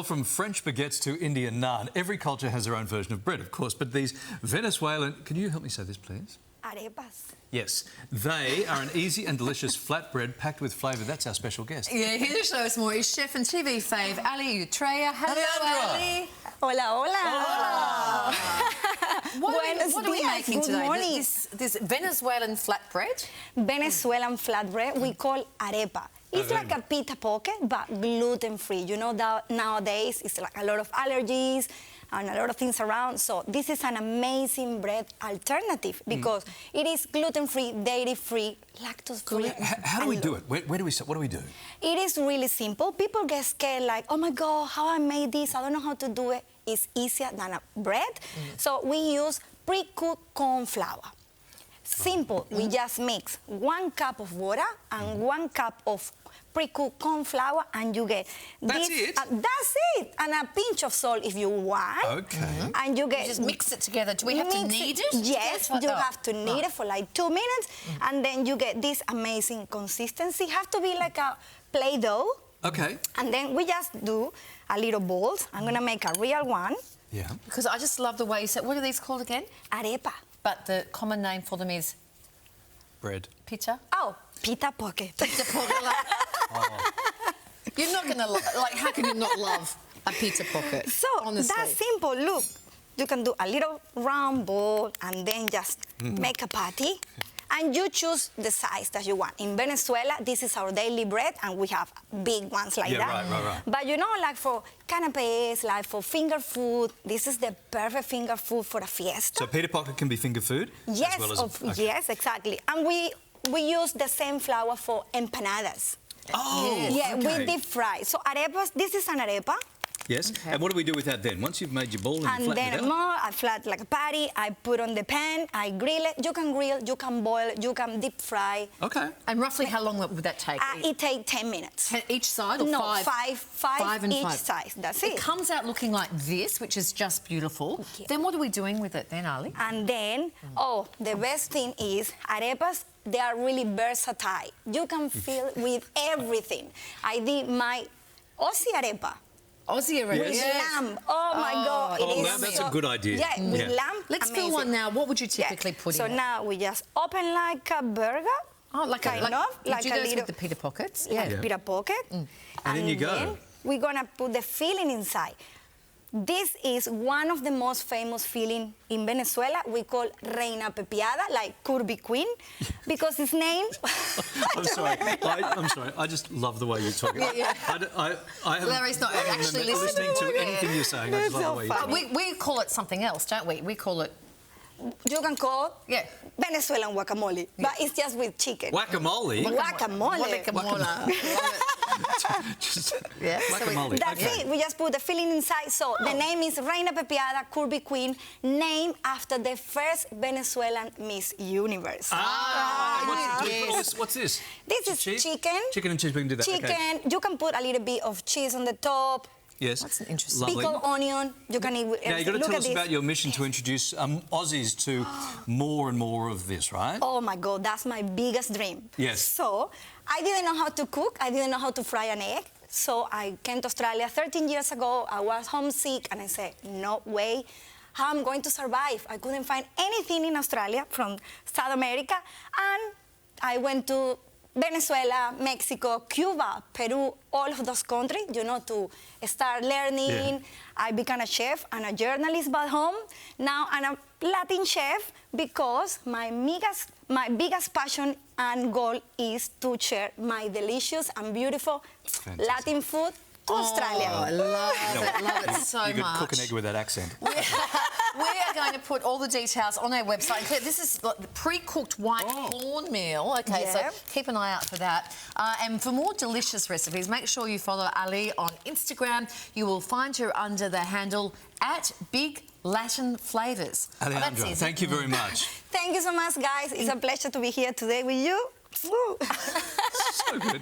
From French baguettes to Indian naan, every culture has their own version of bread, of course, but these Venezuelan... Can you help me say this, please? Arepas. Yes. They are an easy and delicious flatbread packed with flavour. That's our special guest. Yeah, here to show us more is chef and TV fave, Aly Utrera. Hello, Aly. Hola, hola. What are we making Good today? morning. This Venezuelan flatbread? Venezuelan flatbread we call arepa. It's like a pita poke, but gluten-free. You know that nowadays it's like a lot of allergies and a lot of things around. So this is an amazing bread alternative because it is gluten-free, dairy-free, lactose-free. How do we do it? Where do we start? What do we do? It is really simple. People get scared like, oh my God, how I made this? I don't know how to do it. It's easier than a bread. So we use pre-cooked corn flour. Simple. We just mix 1 cup of water and 1 cup of pre-cooked corn flour, and you get That's this. it? That's it. And a pinch of salt if you want. Okay. And you get... You just mix it together. Do we have to knead it? Yes, you have to knead it for like 2 minutes, and then you get this amazing consistency. It has to be like a Play-Doh. Okay. And then we just do a little balls. I'm going to make a real one. Yeah. Because I just love the way you say... What are these called again? Arepa. But the common name for them is... Bread. Pita? Oh, pita pocket. Pita pocket. You're not going to... Like, how can you not love a pita pocket? So, honestly. that's simple. Look, you can do a little round ball and then just make a patty. And you choose the size that you want. In Venezuela, this is our daily bread, and we have big ones like that. Right. But you know, like for canapes, like for finger food, this is the perfect finger food for a fiesta. So pita pocket can be finger food? Yes, as well as yes, exactly. And we use the same flour for empanadas. Oh, yeah, okay. we deep fry. So arepas, this is an arepa. Yes. Okay. And what do we do with that then? Once you've made your ball and you flatten it out? More, I flat like a patty, I put on the pan, I grill it. You can grill, you can boil, you can deep fry. Okay. And roughly how long would that take? It takes 10 minutes. Each side or no, five? five and each five. side. That's it. It comes out looking like this, which is just beautiful. Yeah. Then what are we doing with it then, Aly? And then, the best thing is arepas, they are really versatile. You can fill with everything. I did my Aussie arepa. Aussie arepa. With lamb. Oh my God. Oh, that's a good idea. Yeah, with lamb. Let's amazing. fill one now. What would you typically put in So it? now we just open like a burger. Oh, like kind of. Like you a do those little... with the pita pockets? Like pita pocket. And then you go. Then we're going to put the filling inside. This is one of the most famous filling in Venezuela. We call Reina Pepiada, like Curvy Queen, because it's named... I'm sorry. I'm sorry. I just love the way you're talking. I Larry's not actually listening to anything you're saying. I just love the way you're talking. We call it something else, don't we? We call it... You can call Venezuelan guacamole, but it's just with chicken. Guacamole? Guacamole. Guacamole. That's it. We just put the filling inside. So the name is Reina Pepiada, Curvy Queen, named after the first Venezuelan Miss Universe. What's this? This is cheese? chicken. Chicken and cheese, we can do that. Chicken. Okay. You can put a little bit of cheese on the top. Yes. That's interesting. Lovely. Pickled onion. You can eat with Now, you've got to tell us this. about your mission to introduce Aussies to more and more of this, right? Oh, my God. That's my biggest dream. Yes. So I didn't know how to cook. I didn't know how to fry an egg. So I came to Australia 13 years ago. I was homesick, and I said, no way. How I'm going to survive? I couldn't find anything in Australia from South America. And I went to Venezuela, Mexico, Cuba, Peru, all of those countries, you know, to start learning. Yeah. I became a chef and a journalist back home. Now I'm a Latin chef because my biggest passion and goal is to share my delicious and beautiful Latin food to Australia. I love it so You could much. cook an egg with that accent. We are going to put all the details on our website. This is like the pre-cooked white corn meal. Okay, so keep an eye out for that. And for more delicious recipes, make sure you follow Aly on Instagram. You will find her under the handle @BigLatinFlavors. Alejandra, thank you very much. Thank you so much, guys. It's a pleasure to be here today with you. So good.